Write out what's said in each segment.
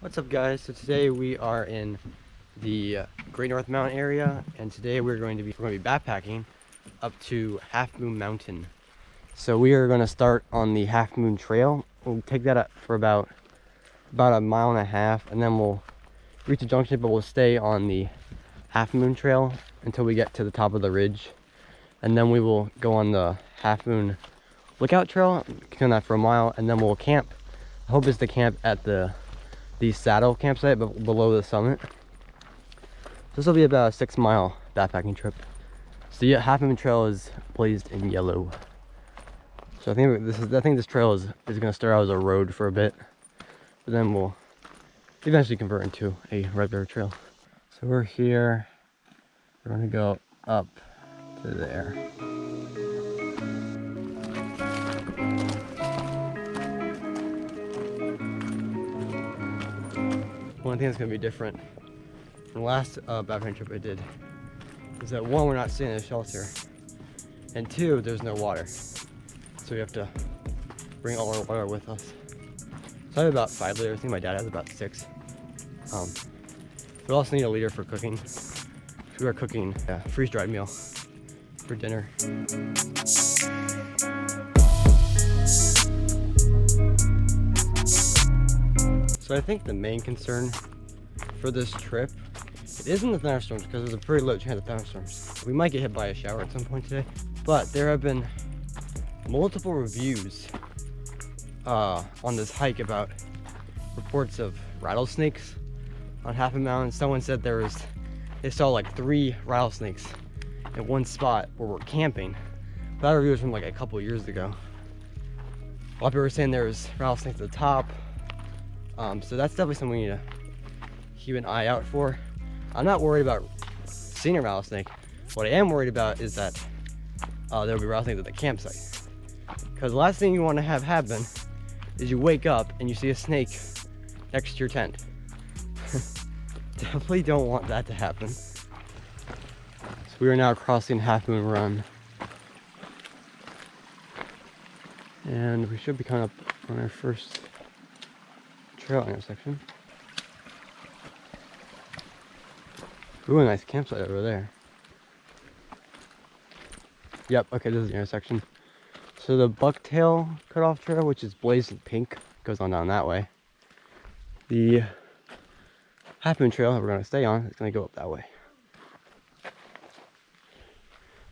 What's up, guys? So today we are in the Great North Mountain area, and today we're going to be backpacking up to Halfmoon Mountain. So we are going to start on the Halfmoon Trail. We'll take that up for about a mile and a half, and then we'll reach a junction, but we'll stay on the Halfmoon Trail until we get to the top of the ridge, and then we will go on the Halfmoon Lookout Trail, continue that for a mile, and then we'll camp. The hope is to camp at the saddle campsite but below the summit. This will be about a 6-mile backpacking trip. So the Halfmoon Trail is blazed in yellow. So I think this trail is going to start out as a road for a bit, but then we'll eventually convert into a regular trail. So we're here. We're going to go up to there. One thing that's going to be different from the last backpacking trip I did is that, one, we're not staying in a shelter, and two, there's no water. So we have to bring all our water with us. So I have about 5 liters. I think my dad has about 6. We also need a liter for cooking. So we are cooking a freeze-dried meal for dinner. So I think the main concern for this trip, it isn't the thunderstorms, because there's a pretty low chance of thunderstorms. We might get hit by a shower at some point today, but there have been multiple reviews on this hike about reports of rattlesnakes on Halfmoon Mountain. Someone said they saw like 3 rattlesnakes in one spot where we're camping. That review was from like a couple years ago. A lot of people were saying there was rattlesnakes at the top. So that's definitely something we need to keep an eye out for. I'm not worried about seeing a rattlesnake. What I am worried about is that there'll be rattlesnakes at the campsite. Because the last thing you want to have happen is you wake up and you see a snake next to your tent. Definitely don't want that to happen. So we are now crossing Halfmoon Run. And we should be coming up on our first trail intersection. Ooh, a nice campsite over there. Yep, okay, this is the intersection. So the Bucktail Cutoff Trail, which is blazed in pink, goes on down that way. The Halfmoon Trail that we're going to stay on is going to go up that way.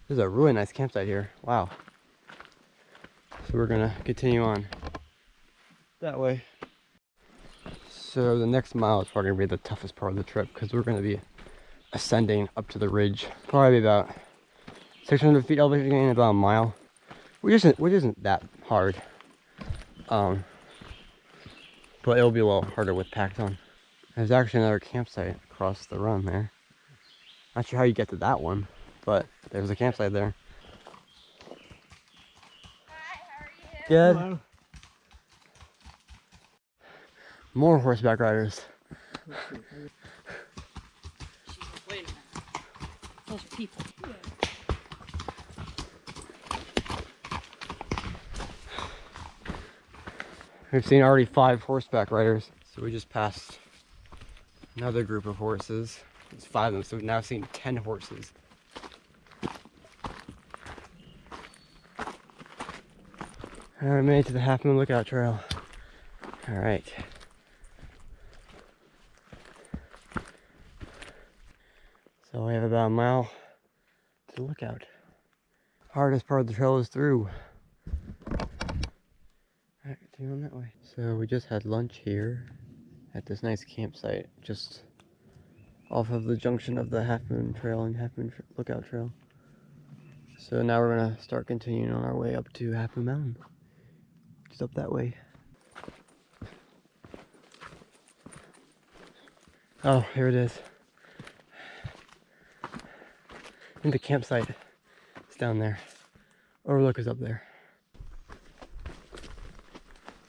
There's a really nice campsite here. Wow. So we're going to continue on that way. So the next mile is probably going to be the toughest part of the trip, because we're going to be ascending up to the ridge. Probably about 600 feet elevation gain in about a mile, which isn't that hard. But it'll be a little harder with packs on. There's actually another campsite across the run there. Not sure how you get to that one, but there's a campsite there. Hi, how are you? Good. Hello. More horseback riders. Wait a minute. Those are people. We've seen already 5 horseback riders. So we just passed another group of horses. There's 5 of them, so we've now seen 10 horses. And we made it to the Halfmoon Lookout Trail. Alright. So we have about a mile to the lookout. Hardest part of the trail is through. Alright, continue on that way. So we just had lunch here at this nice campsite just off of the junction of the Halfmoon Trail and Halfmoon Lookout Trail. So now we're gonna start continuing on our way up to Halfmoon Mountain. Just up that way. Oh, here it is. I think the campsite is down there. Overlook is up there.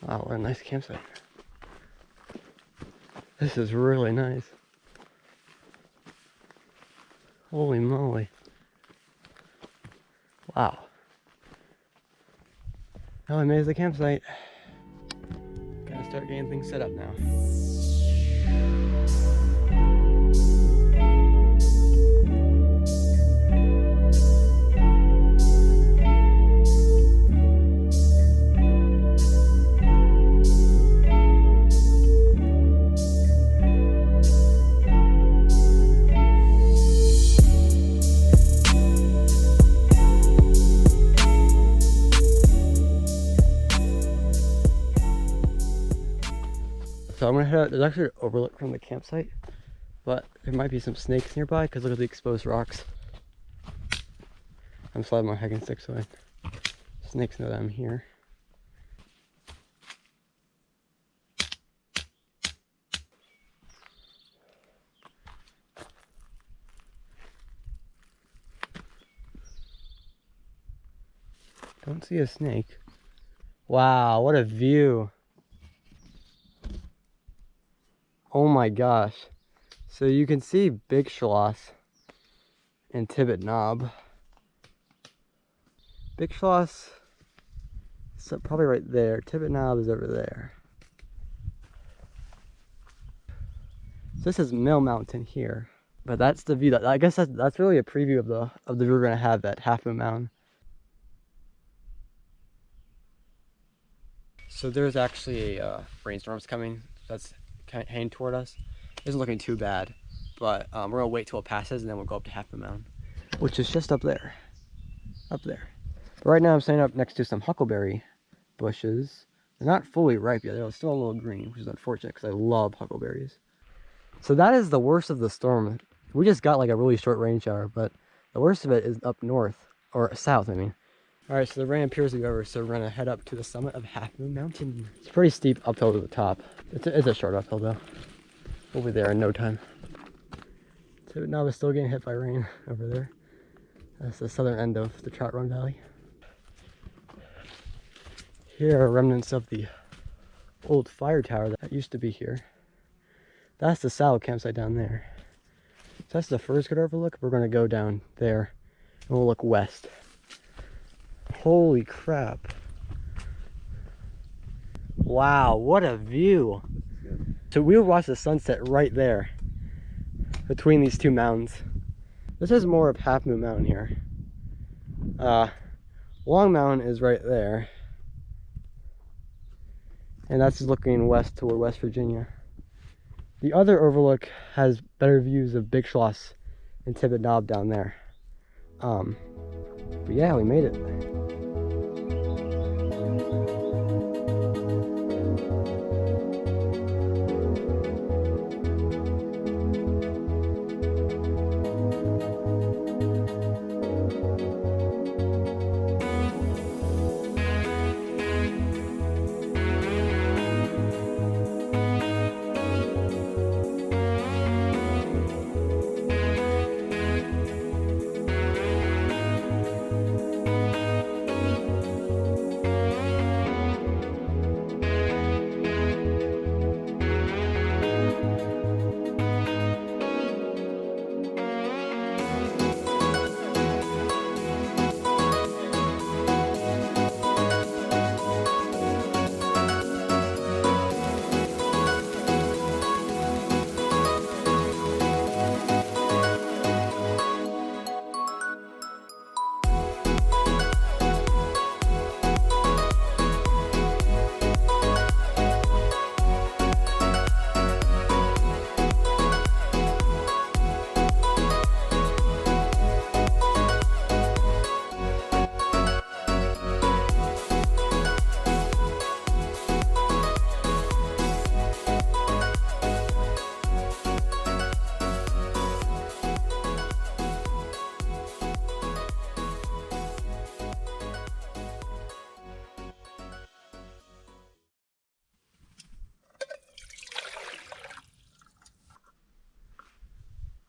Wow, what a nice campsite. This is really nice. Holy moly. Wow. Well, I made it to the campsite. Gotta start getting things set up now. So I'm gonna head out. There's actually an overlook from the campsite, but there might be some snakes nearby because look at the exposed rocks. I'm sliding my hiking stick so snakes know that I'm here. Don't see a snake. Wow, what a view. Oh my gosh. So you can see Big Schloss and Tibbet Knob. Big Schloss is probably right there. Tibbet Knob is over there. So this is Mill Mountain here. But that's the view. That I guess that's really a preview of the view we're gonna have at Halfmoon Mountain. So there's actually a rainstorm's coming that's heading toward us. It isn't looking too bad, but we're gonna wait till it passes and then we'll go up to Halfmoon Mountain, which is just up there. Up there. But right now I'm standing up next to some huckleberry bushes. They're not fully ripe yet. They're still a little green, which is unfortunate because I love huckleberries. So that is the worst of the storm. We just got like a really short rain shower, but the worst of it is up north, or south, I mean. All right, so the rain appears to be over, so we're gonna head up to the summit of Halfmoon Mountain. It's pretty steep uphill to the top. It's a short uphill though. We'll be there in no time. So now we're still getting hit by rain over there. That's the southern end of the Trout Run Valley. Here are remnants of the old fire tower that used to be here. That's the saddle campsite down there. So that's the first good overlook. We're gonna go down there and we'll look west. Holy crap. Wow, what a view. So we'll watch the sunset right there between these two mountains. This is more of Halfmoon Mountain here. Long Mountain is right there. And that's looking west toward West Virginia. The other overlook has better views of Big Schloss and Tibbet Knob down there. But yeah, we made it.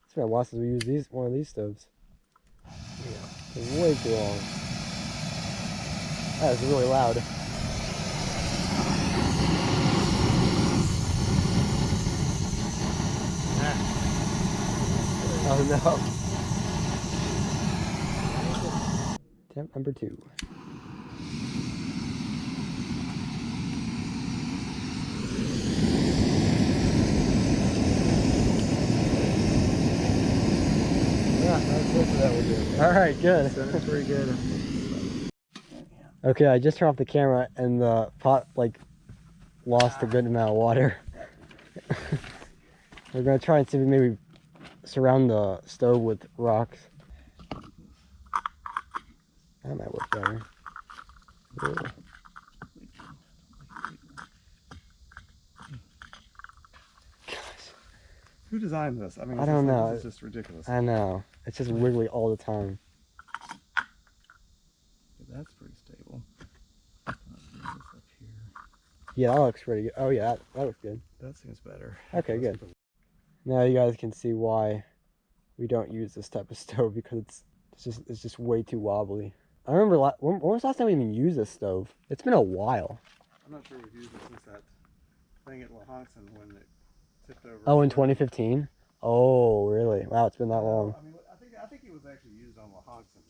It's been a while since we used one of these stoves. Yeah, it's way too long. That is really loud. Oh no. Attempt number 2. Alright, good. That's pretty good. Okay, I just turned off the camera and the pot lost a good amount of water. We're gonna try and see if we maybe surround the stove with rocks. That might work better. Ooh. Who designed this? I mean, I don't know. This is just ridiculous. I know. It's just wiggly all the time. That's pretty stable. This up here. Yeah, that looks pretty good. Oh yeah, that looks good. That seems better. Okay, good. Now you guys can see why we don't use this type of stove, because it's just way too wobbly. I remember when was the last time we even used this stove? It's been a while. I'm not sure we've used it since that thing at Lahoxton when it tipped over. Oh, in 2015? Oh, really? Wow, it's been that long. I mean, I think it was actually used on Lahoxton.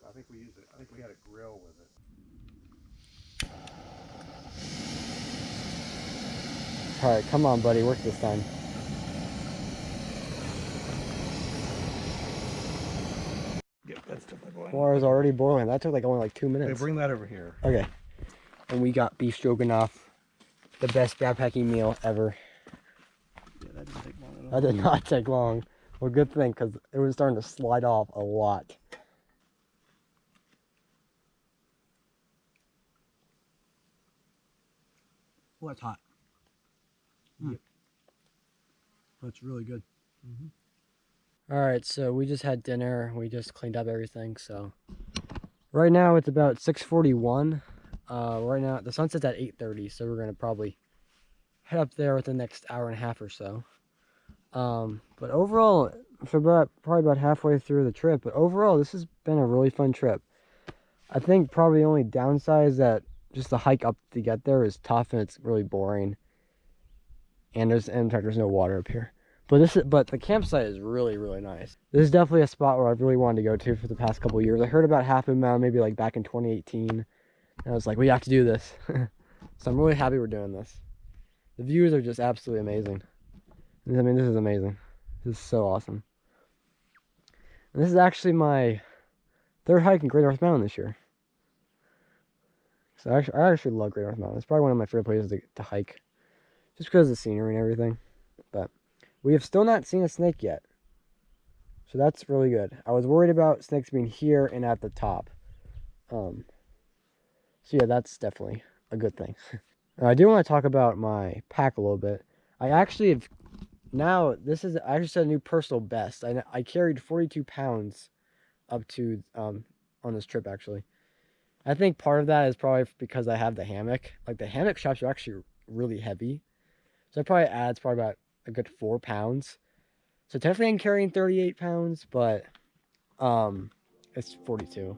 I think we used it. I think we had a grill with it. All right, come on, buddy, work this time. Yep, that's definitely boiling. Water's already boiling. That took only like 2 minutes. Hey, bring that over here. Okay. And we got beef stroganoff, the best backpacking meal ever. Yeah, that didn't take long at all. That did not take long. Well, good thing, because it was starting to slide off a lot. Oh, that's hot. Yep. That's really good. All right, so we just had dinner. We just cleaned up everything. So right now it's about 6:41. Right now the sunset's at 8:30, so we're gonna probably head up there within the next hour and a half or so. But overall, for probably about halfway through the trip, but overall this has been a really fun trip. I think probably the only downside is that just the hike up to get there is tough and it's really boring. And in fact, there's no water up here. But the campsite is really, really nice. This is definitely a spot where I've really wanted to go to for the past couple of years. I heard about Halfmoon Mountain maybe like back in 2018. And I was like, we have to do this. So I'm really happy we're doing this. The views are just absolutely amazing. I mean, this is amazing. This is so awesome. And this is actually my third hike in Great North Mountain this year. So I actually love Great North Mountain. It's probably one of my favorite places to hike. Just because of the scenery and everything. But we have still not seen a snake yet. So that's really good. I was worried about snakes being here and at the top. So yeah, that's definitely a good thing. I do want to talk about my pack a little bit. I actually have, now this is, I actually set a new personal best. I carried 42 pounds up to, on this trip actually. I think part of that is probably because I have the hammock. Like the hammock straps are actually really heavy. So it probably adds about a good 4 pounds. So technically I'm carrying 38 pounds, but it's 42.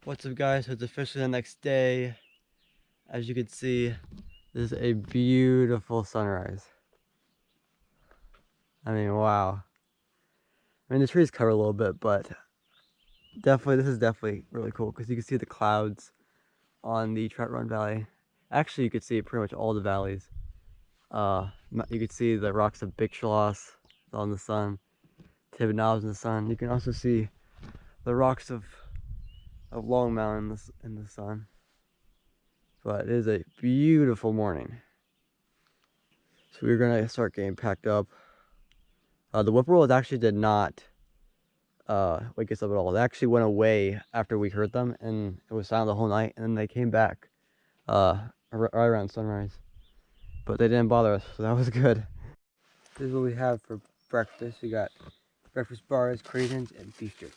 What's up, guys? So it's officially the next day. As you can see, this is a beautiful sunrise. I mean, wow. I mean, the trees cover a little bit, but definitely, this is definitely really cool because you can see the clouds on the Trout Run Valley. Actually, you could see pretty much all the valleys. You could see the rocks of Big Schloss on the sun, Tibbet Knobs in the sun. You can also see the rocks of Long Mountain in the sun. But it is a beautiful morning. So we're gonna start getting packed up. The whippoorwills actually did not wake us up at all. They actually went away after we heard them, and it was silent the whole night, and then they came back right around sunrise. But they didn't bother us, so that was good. This is what we have for breakfast. We got breakfast bars, craisins, and beef jerky.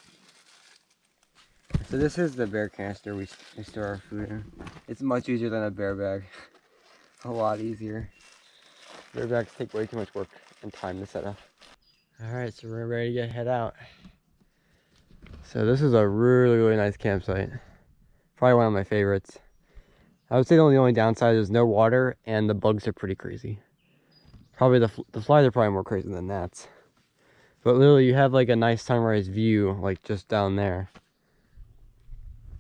So this is the bear canister we store our food in. It's much easier than a bear bag. A lot easier. Bear bags take way too much work and time to set up. Alright, so we're ready to head out. So this is a really, really nice campsite. Probably one of my favorites. I would say the only downside is no water and the bugs are pretty crazy. Probably the flies are probably more crazy than gnats. But literally you have like a nice sunrise view like just down there.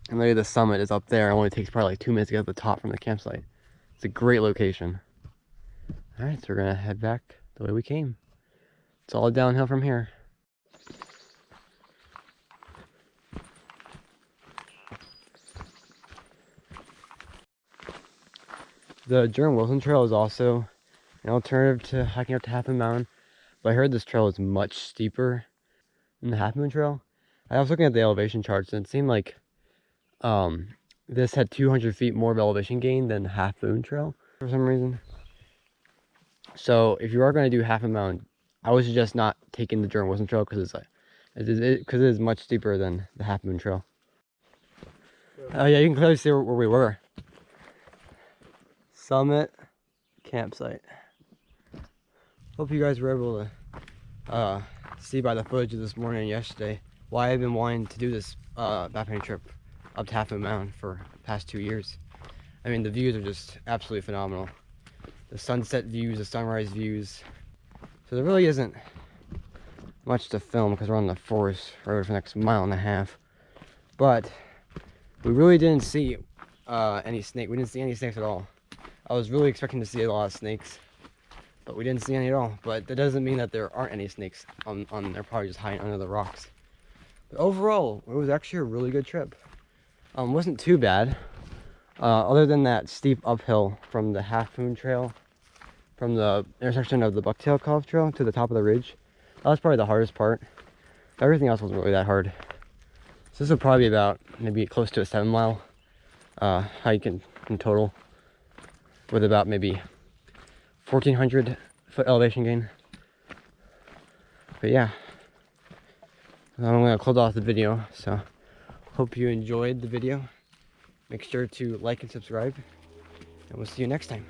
And literally the summit is up there. It only takes probably like 2 minutes to get to the top from the campsite. It's a great location. Alright, so we're gonna head back the way we came. It's all downhill from here. The GWNF Trail is also an alternative to hiking up to Halfmoon Mountain, but I heard this trail is much steeper than the Halfmoon Trail. I was looking at the elevation charts and it seemed like this had 200 feet more of elevation gain than the Halfmoon Trail for some reason. So if you are going to do Halfmoon Mountain, I would suggest not taking the GWNF Trail because it is much steeper than the Halfmoon Trail. Oh yeah, you can clearly see where we were. Summit campsite. Hope you guys were able to see by the footage of this morning and yesterday why I've been wanting to do this backpacking trip up to Halfmoon Mountain for the past 2 years. I mean, the views are just absolutely phenomenal. The sunset views, the sunrise views. So there really isn't much to film because we're on the forest road for the next 1.5 miles. But we really didn't see any snake. We didn't see any snakes at all. I was really expecting to see a lot of snakes, but we didn't see any at all. But that doesn't mean that there aren't any snakes on they're probably just hiding under the rocks. But overall, it was actually a really good trip. Wasn't too bad, other than that steep uphill from the Halfmoon Trail, from the intersection of the Bucktail Cutoff Trail to the top of the ridge. That was probably the hardest part. Everything else wasn't really that hard. So this will probably be about maybe close to a 7-mile hike in total, with about maybe 1,400 foot elevation gain. But yeah, I'm going to close off the video. So hope you enjoyed the video. Make sure to like and subscribe, and we'll see you next time.